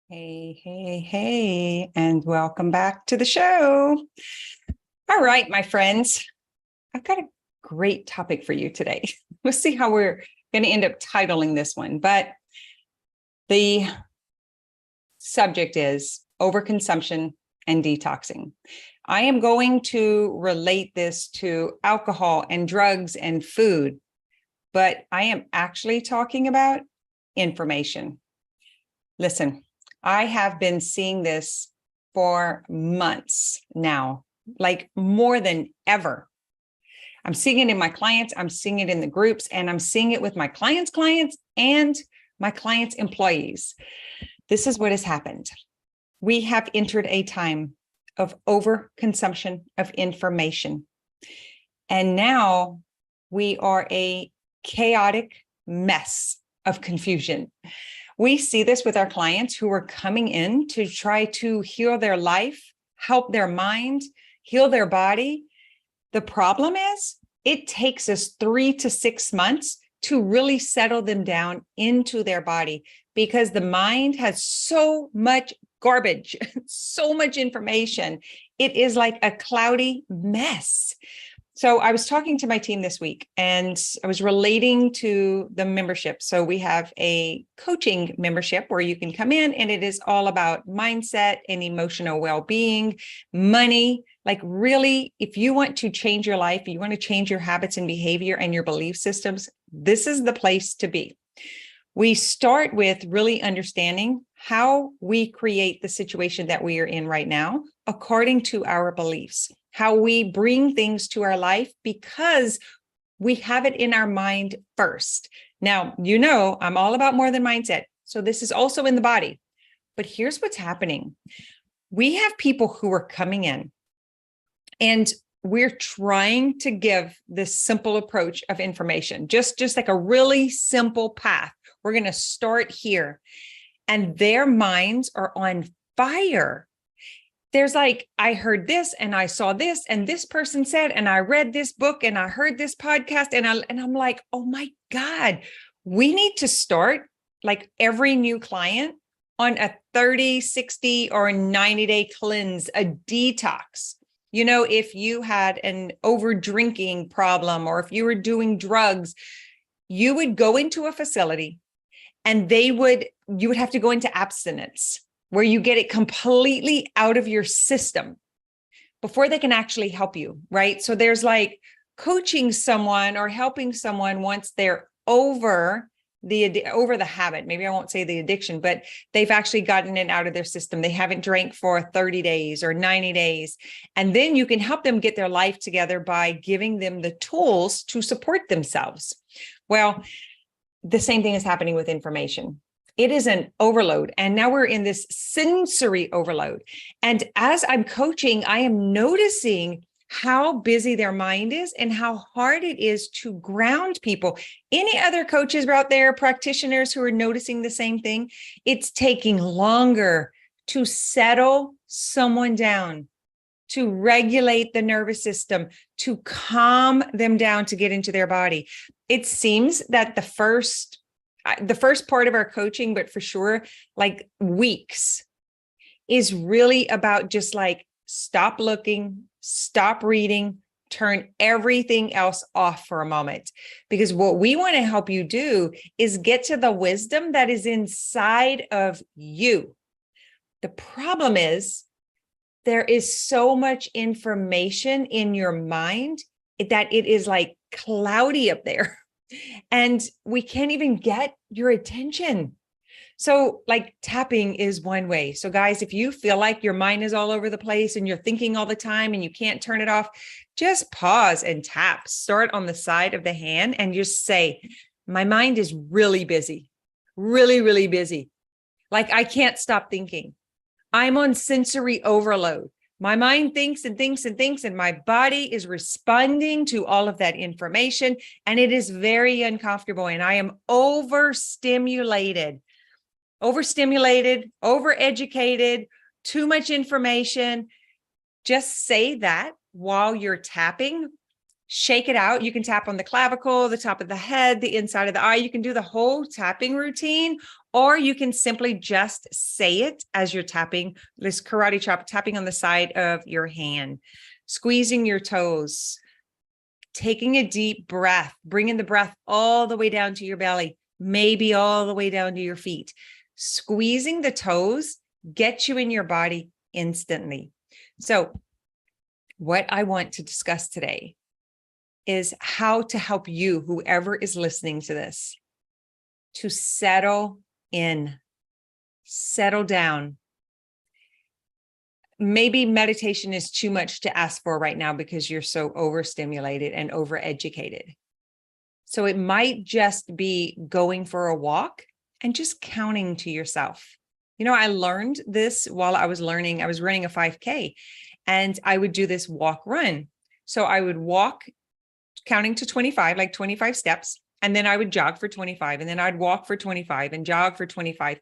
Hey, and welcome back to the show. All right, my friends, I've got a great topic for you today. We'll see how we're going to end up titling this one, but the subject is overconsumption and detoxing. I am going to relate this to alcohol and drugs and food, but I am actually talking about information. Listen, I have been seeing this for months now, like more than ever. I'm seeing it in my clients, I'm seeing it in the groups, and I'm seeing it with my clients' and my clients' employees. This is what has happened. We have entered a time of overconsumption of information. And now we are a chaotic mess of confusion. We see this with our clients who are coming in to try to heal their life, help their mind, heal their body. The problem is it takes us 3 to 6 months to really settle them down into their body because the mind has so much garbage, so much information. It is like a cloudy mess. So I was talking to my team this week and I was relating to the membership. So we have a coaching membership where you can come in and it is all about mindset and emotional well-being, money. Like really, if you want to change your life, you want to change your habits and behavior and your belief systems, this is the place to be. We start with really understanding how we create the situation that we are in right now, according to our beliefs. How we bring things to our life because we have it in our mind first. Now, you know, I'm all about more than mindset. So this is also in the body. But here's what's happening. We have people who are coming in and we're trying to give this simple approach of information, just like a really simple path. We're going to start here. And their minds are on fire. There's like, I heard this and I saw this and this person said, and I read this book and I heard this podcast and I'm like, oh my God, we need to start like every new client on a 30, 60 or 90-day cleanse, a detox. You know, if you had an over drinking problem or if you were doing drugs, you would go into a facility and you would have to go into abstinence, where you get it completely out of your system before they can actually help you, right? So there's like coaching someone or helping someone once they're over the habit. Maybe I won't say the addiction, but they've actually gotten it out of their system. They haven't drank for 30 days or 90 days. And then you can help them get their life together by giving them the tools to support themselves. Well, the same thing is happening with information. It is an overload. And now we're in this sensory overload. And as I'm coaching, I am noticing how busy their mind is and how hard it is to ground people. Any other coaches out there, practitioners who are noticing the same thing? It's taking longer to settle someone down, to regulate the nervous system, to calm them down to get into their body. It seems that the first part of our coaching, but for sure, like weeks, is really about just like stop looking, stop reading, turn everything else off for a moment. Because what we want to help you do is get to the wisdom that is inside of you. The problem is there is so much information in your mind that it is like cloudy up there. And we can't even get your attention. So like tapping is one way. So guys, if you feel like your mind is all over the place and you're thinking all the time and you can't turn it off, just pause and tap. Start on the side of the hand and just say, my mind is really busy, really, really busy. Like I can't stop thinking. I'm on sensory overload. My mind thinks and thinks and thinks, and my body is responding to all of that information, and it is very uncomfortable, and I am overstimulated, overeducated, too much information. Just say that while you're tapping Shake it out. You can tap on the clavicle, the top of the head, the inside of the eye. You can do the whole tapping routine, or you can simply just say it as you're tapping, this karate chop, tapping on the side of your hand, squeezing your toes, taking a deep breath, bringing the breath all the way down to your belly, maybe all the way down to your feet. Squeezing the toes gets you in your body instantly. So what I want to discuss today is how to help you, whoever is listening to this, to settle in, settle down. Maybe meditation is too much to ask for right now because you're so overstimulated and overeducated. So it might just be going for a walk and just counting to yourself. You know, I learned this while I was running a 5K, and I would do this walk run. So I would walk counting to 25, like 25 steps. And then I would jog for 25, and then I'd walk for 25 and jog for 25.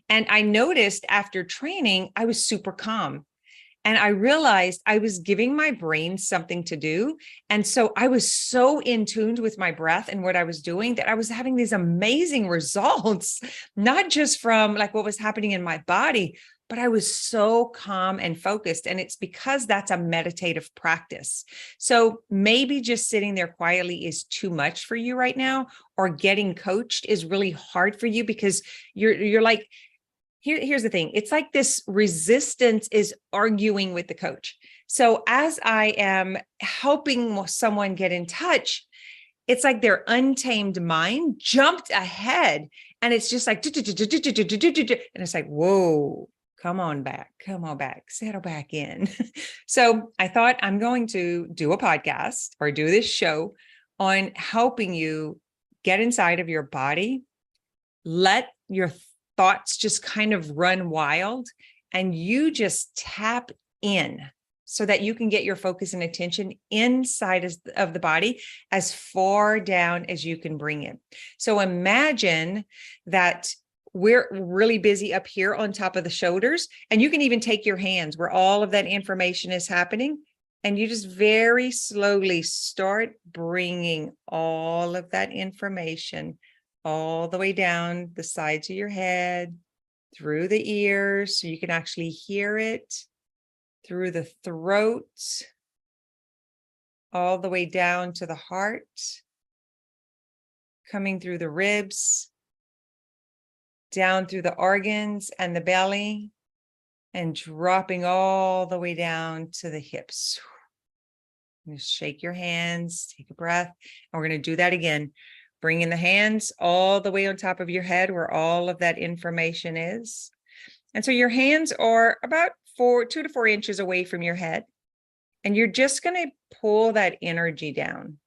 And I noticed after training, I was super calm. And I realized I was giving my brain something to do. And so I was so in tune with my breath and what I was doing that I was having these amazing results, not just from like what was happening in my body, but I was so calm and focused. And it's because that's a meditative practice. So maybe just sitting there quietly is too much for you right now, or getting coached is really hard for you because you're like, here's the thing. It's like this resistance is arguing with the coach. So as I am helping someone get in touch, it's like their untamed mind jumped ahead, and it's just like, and it's like, whoa, come on back, settle back in. So I thought I'm going to do a podcast or do this show on helping you get inside of your body, let your thoughts just kind of run wild, and you just tap in so that you can get your focus and attention inside of the body as far down as you can bring it. So imagine that we're really busy up here on top of the shoulders, and you can even take your hands where all of that information is happening, and you just very slowly start bringing all of that information all the way down the sides of your head, through the ears, so you can actually hear it, through the throat, all the way down to the heart, coming through the ribs, down through the organs and the belly, and dropping all the way down to the hips. Just shake your hands, take a breath, and we're going to do that again. Bringing the hands all the way on top of your head where all of that information is. And so your hands are about 2 to 4 inches away from your head. And you're just going to pull that energy down.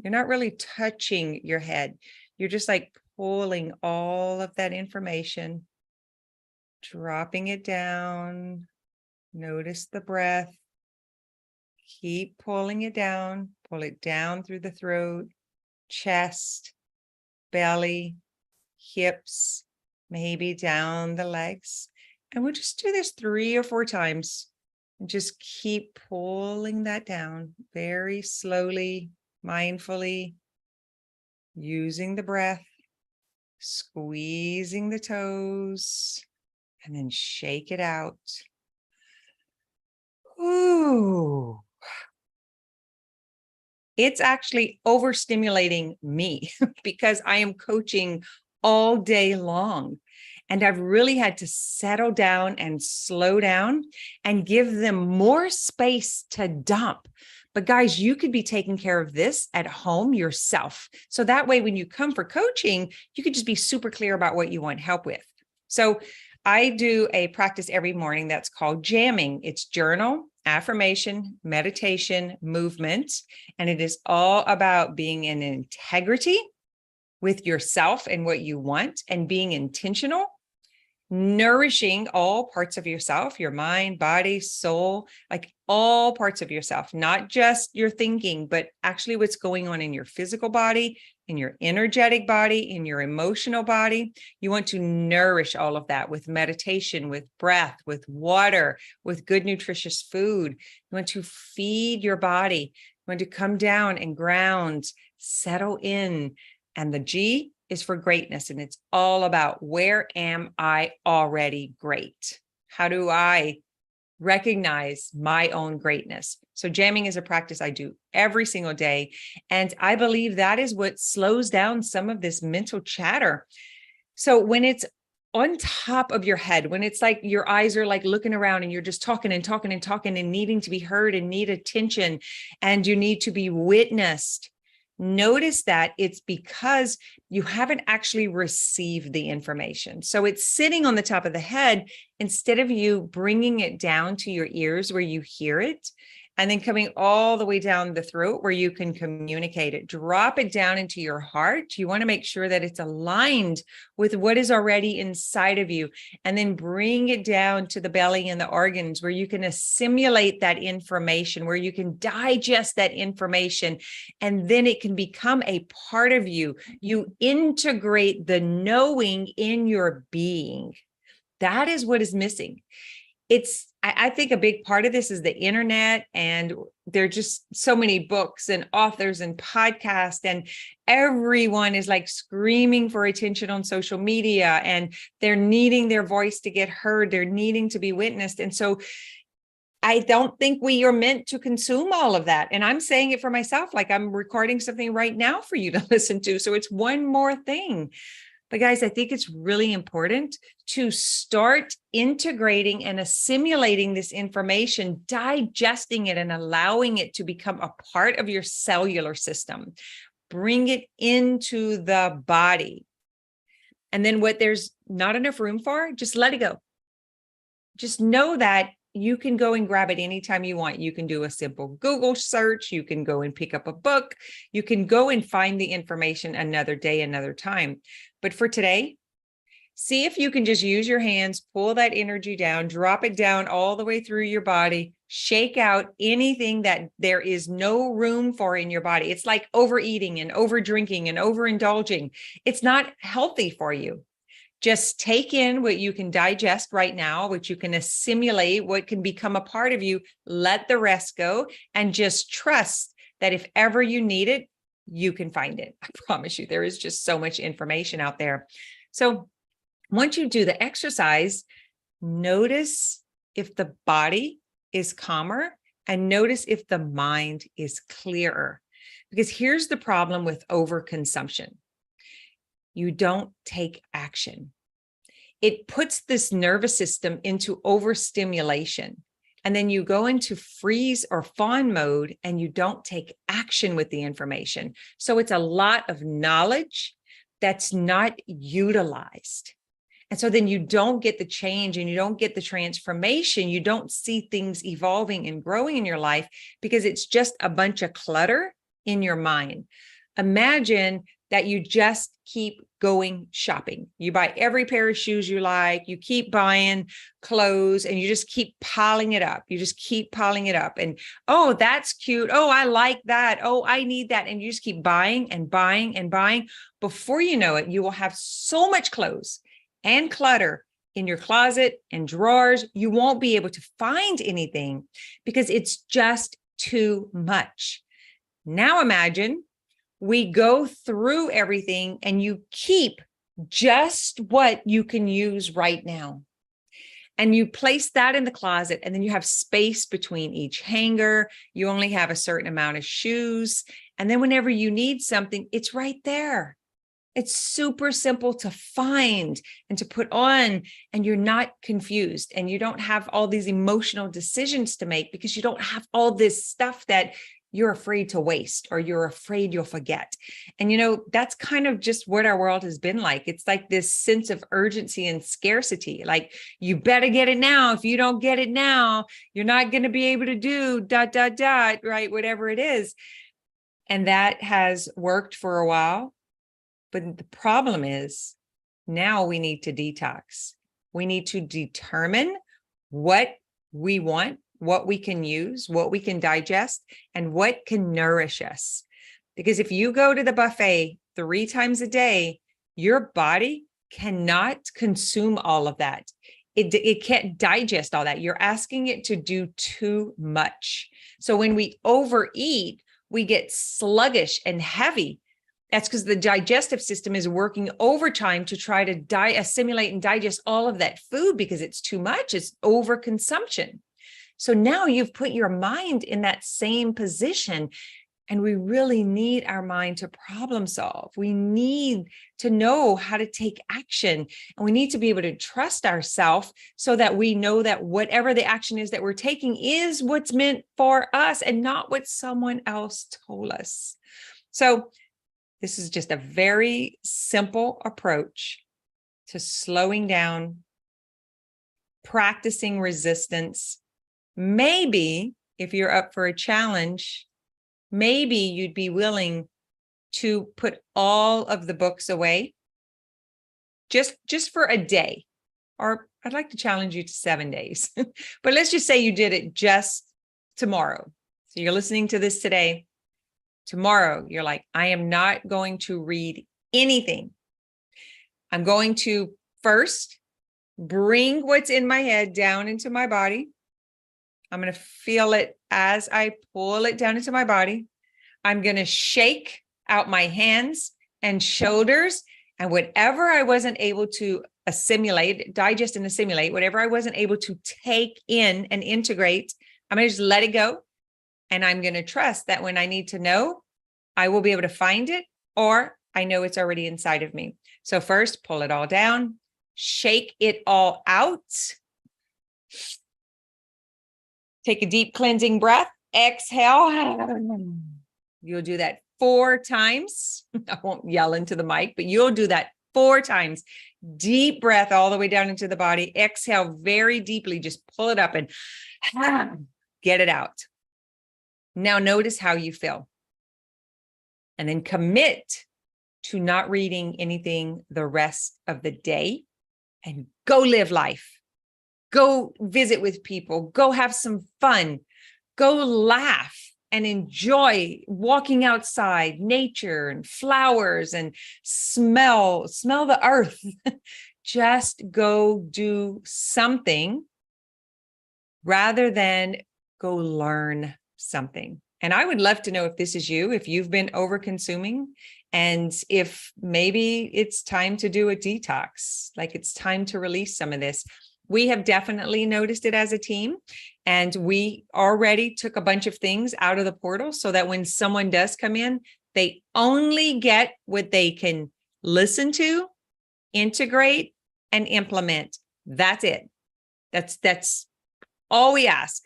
You're not really touching your head. You're just like pulling all of that information, dropping it down. Notice the breath. Keep pulling it down. Pull it down through the throat, chest, belly, hips, maybe down the legs. And we'll just do this 3 or 4 times. And just keep pulling that down very slowly, mindfully, using the breath, squeezing the toes, and then shake it out. Ooh. It's actually overstimulating me because I am coaching all day long. And I've really had to settle down and slow down and give them more space to dump. But guys, you could be taking care of this at home yourself. So that way, when you come for coaching, you could just be super clear about what you want help with. So I do a practice every morning that's called jamming. It's journal, affirmation, meditation, movement. And it is all about being in integrity with yourself and what you want, and being intentional, nourishing all parts of yourself, your mind, body, soul, like all parts of yourself, not just your thinking, but actually what's going on in your physical body, in your energetic body, in your emotional body. You want to nourish all of that with meditation, with breath, with water, with good, nutritious food. You want to feed your body You want to come down and ground, settle in. And the G is for greatness. And it's all about, where am I already great? How do I recognize my own greatness? So jamming is a practice I do every single day. And I believe that is what slows down some of this mental chatter. So when it's on top of your head, when it's like your eyes are like looking around and you're just talking and talking and talking and needing to be heard and need attention and you need to be witnessed, notice that it's because you haven't actually received the information. So it's sitting on the top of the head instead of you bringing it down to your ears where you hear it, and then coming all the way down the throat where you can communicate it. Drop it down into your heart. You want to make sure that it's aligned with what is already inside of you, and then bring it down to the belly and the organs where you can assimilate that information, where you can digest that information, and then it can become a part of you. You integrate the knowing in your being. That is what is missing. I think a big part of this is the internet, and there are just so many books and authors and podcasts, and everyone is like screaming for attention on social media, and they're needing their voice to get heard. They're needing to be witnessed. And so I don't think we are meant to consume all of that. And I'm saying it for myself, like I'm recording something right now for you to listen to. So it's one more thing. But guys, I think it's really important to start integrating and assimilating this information, digesting it and allowing it to become a part of your cellular system. Bring it into the body. And then what there's not enough room for, just let it go. Just know that you can go and grab it anytime you want. You can do a simple Google search. You can go and pick up a book. You can go and find the information another day, another time. But for today, see if you can just use your hands, pull that energy down, drop it down all the way through your body, shake out anything that there is no room for in your body. It's like overeating and overdrinking and overindulging. It's not healthy for you. Just take in what you can digest right now, what you can assimilate, what can become a part of you. Let the rest go, and just trust that if ever you need it, you can find it. I promise you, there is just so much information out there. So once you do the exercise, notice if the body is calmer, and notice if the mind is clearer. Because here's the problem with overconsumption. You don't take action. It puts this nervous system into overstimulation. And then you go into freeze or fawn mode and you don't take action with the information. So it's a lot of knowledge that's not utilized. And so then you don't get the change and you don't get the transformation. You don't see things evolving and growing in your life because it's just a bunch of clutter in your mind. Imagine that you just keep going shopping. You buy every pair of shoes you like, you keep buying clothes, and you just keep piling it up. You just keep piling it up. And, oh, that's cute. Oh, I like that. Oh, I need that. And you just keep buying and buying and buying. Before you know it, you will have so much clothes and clutter in your closet and drawers. You won't be able to find anything because it's just too much. Now imagine we go through everything and you keep just what you can use right now. And you place that in the closet, and then you have space between each hanger. You only have a certain amount of shoes. And then whenever you need something, it's right there. It's super simple to find and to put on, and you're not confused, and you don't have all these emotional decisions to make because you don't have all this stuff that you're afraid to waste or you're afraid you'll forget. And, you know, that's kind of just what our world has been like. It's like this sense of urgency and scarcity. Like, you better get it now. If you don't get it now, you're not going to be able to do ... right? Whatever it is. And that has worked for a while. But the problem is now we need to detox. We need to determine what we want, what we can use, what we can digest, and what can nourish us. Because if you go to the buffet 3 times a day, your body cannot consume all of that. It can't digest all that. You're asking it to do too much. So when we overeat, we get sluggish and heavy. That's because the digestive system is working overtime to try to assimilate and digest all of that food because it's too much. It's overconsumption. So now you've put your mind in that same position, and we really need our mind to problem solve. We need to know how to take action, and we need to be able to trust ourselves so that we know that whatever the action is that we're taking is what's meant for us and not what someone else told us. So this is just a very simple approach to slowing down, practicing resistance. Maybe if you're up for a challenge, maybe you'd be willing to put all of the books away just for a day, or I'd like to challenge you to 7 days, but let's just say you did it just tomorrow. So you're listening to this today. Tomorrow, you're like, I am not going to read anything. I'm going to first bring what's in my head down into my body. I'm going to feel it as I pull it down into my body. I'm going to shake out my hands and shoulders, and whatever I wasn't able to assimilate, digest and assimilate, whatever I wasn't able to take in and integrate, I'm going to just let it go. And I'm going to trust that when I need to know, I will be able to find it, or I know it's already inside of me. So first, pull it all down, shake it all out. Take a deep cleansing breath, exhale. You'll do that 4 times. I won't yell into the mic, but you'll do that 4 times. Deep breath all the way down into the body. Exhale very deeply. Just pull it up and get it out. Now notice how you feel. And then commit to not reading anything the rest of the day, and go live life. Go visit with people. Go have some fun. Go laugh and enjoy walking outside, nature and flowers, and smell the earth. Just go do something rather than go learn something. And I would love to know if this is you, if you've been over-consuming, and if maybe it's time to do a detox, like it's time to release some of this. We have definitely noticed it as a team, and we already took a bunch of things out of the portal so that when someone does come in, they only get what they can listen to, integrate, and implement. That's it. That's all we ask.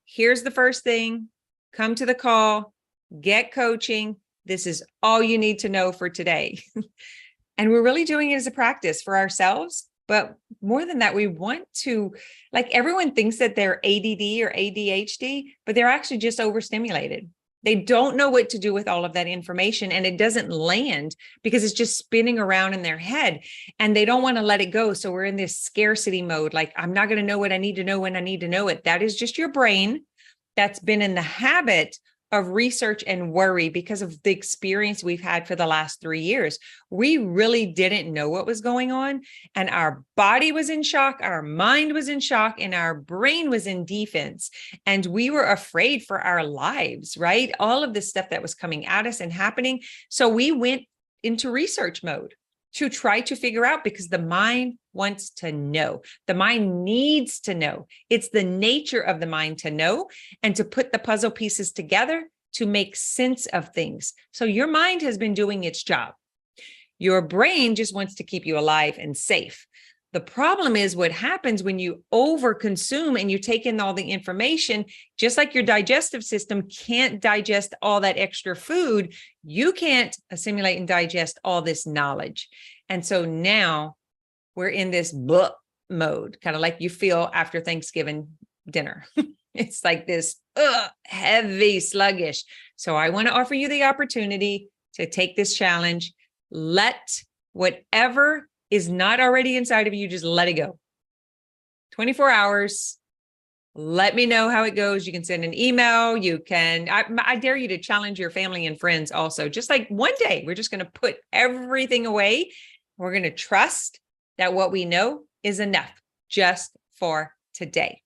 Here's the first thing. Come to the call, get coaching. This is all you need to know for today. And we're really doing it as a practice for ourselves. But more than that, we want to, like, everyone thinks that they're ADD or ADHD, but they're actually just overstimulated. They don't know what to do with all of that information, and it doesn't land because it's just spinning around in their head, and they don't want to let it go. So we're in this scarcity mode. Like, I'm not going to know what I need to know when I need to know it. That is just your brain that's been in the habit of research and worry because of the experience we've had for the last 3 years. We really didn't know what was going on, and our body was in shock, our mind was in shock, and our brain was in defense. And we were afraid for our lives, right? All of this stuff that was coming at us and happening. So we went into research mode to try to figure out, because the mind wants to know. The mind needs to know. It's the nature of the mind to know and to put the puzzle pieces together to make sense of things. So your mind has been doing its job. Your brain just wants to keep you alive and safe. The problem is what happens when you overconsume and you take in all the information. Just like your digestive system can't digest all that extra food, you can't assimilate and digest all this knowledge. And so now we're in this blah mode, kind of like you feel after Thanksgiving dinner. It's like this heavy, sluggish. So I want to offer you the opportunity to take this challenge. Let whatever is not already inside of you, just let it go. 24 hours. Let me know how it goes. You can send an email. You can, I dare you to challenge your family and friends also. Just like one day, we're just going to put everything away. We're going to trust that what we know is enough just for today.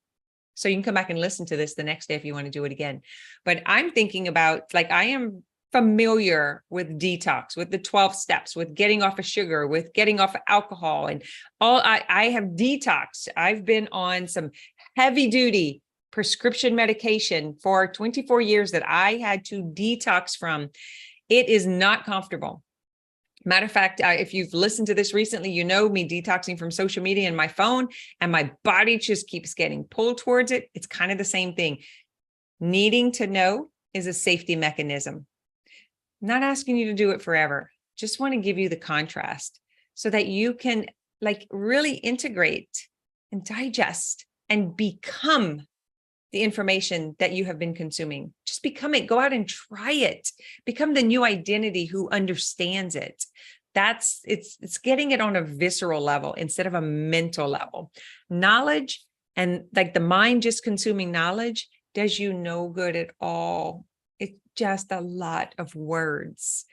So you can come back and listen to this the next day if you want to do it again. But I'm thinking about, like, I am familiar with detox, with the 12 steps, with getting off of sugar, with getting off of alcohol, and all. I have detoxed. I've been on some heavy duty prescription medication for 24 years that I had to detox from. It is not comfortable. Matter of fact, if you've listened to this recently, you know me detoxing from social media and my phone, and my body just keeps getting pulled towards it. It's kind of the same thing. Needing to know is a safety mechanism. Not asking you to do it forever. Just want to give you the contrast so that you can, like, really integrate and digest and become the information that you have been consuming. Just become it. Go out and try it. Become the new identity who understands it. It's getting it on a visceral level instead of a mental level. Knowledge, and like the mind just consuming knowledge, does you no good at all. It's just a lot of words.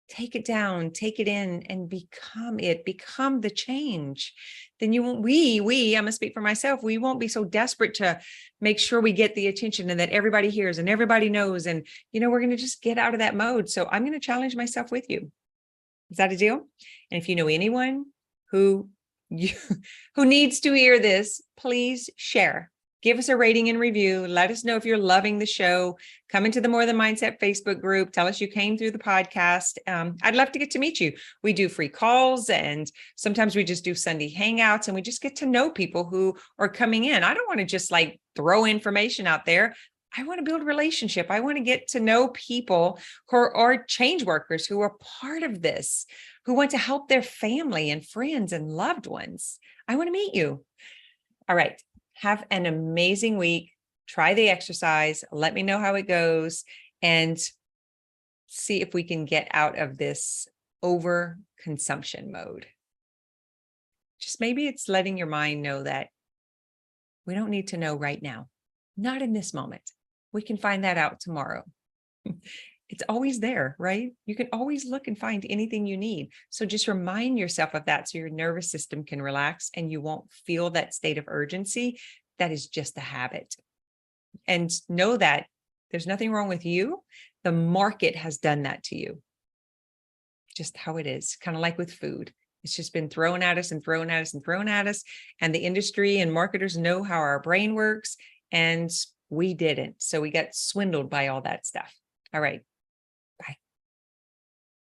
Take it down, take it in, and become it. Become the change. Then you won't, I'm going to speak for myself, we won't be so desperate to make sure we get the attention and that everybody hears and everybody knows. And, we're going to just get out of that mode. So I'm going to challenge myself with you. Is that a deal? And if you know anyone who needs to hear this, please share. Give us a rating and review. Let us know if you're loving the show. Come into the More Than Mindset Facebook group. Tell us you came through the podcast. I'd love to get to meet you. We do free calls, and sometimes we just do Sunday hangouts, and we just get to know people who are coming in. I don't want to just like throw information out there. I want to build a relationship. I want to get to know people who are change workers, who are part of this, who want to help their family and friends and loved ones. I want to meet you. All right. Have an amazing week. Try the exercise. Let me know how it goes, and see if we can get out of this overconsumption mode. Just maybe it's letting your mind know that we don't need to know right now, not in this moment. We can find that out tomorrow. It's always there, right? You can always look and find anything you need. So just remind yourself of that so your nervous system can relax and you won't feel that state of urgency. That is just a habit. And know that there's nothing wrong with you. The market has done that to you. Just how it is, kind of like with food. It's just been thrown at us and thrown at us and thrown at us. And the industry and marketers know how our brain works, and we didn't. So we got swindled by all that stuff. All right.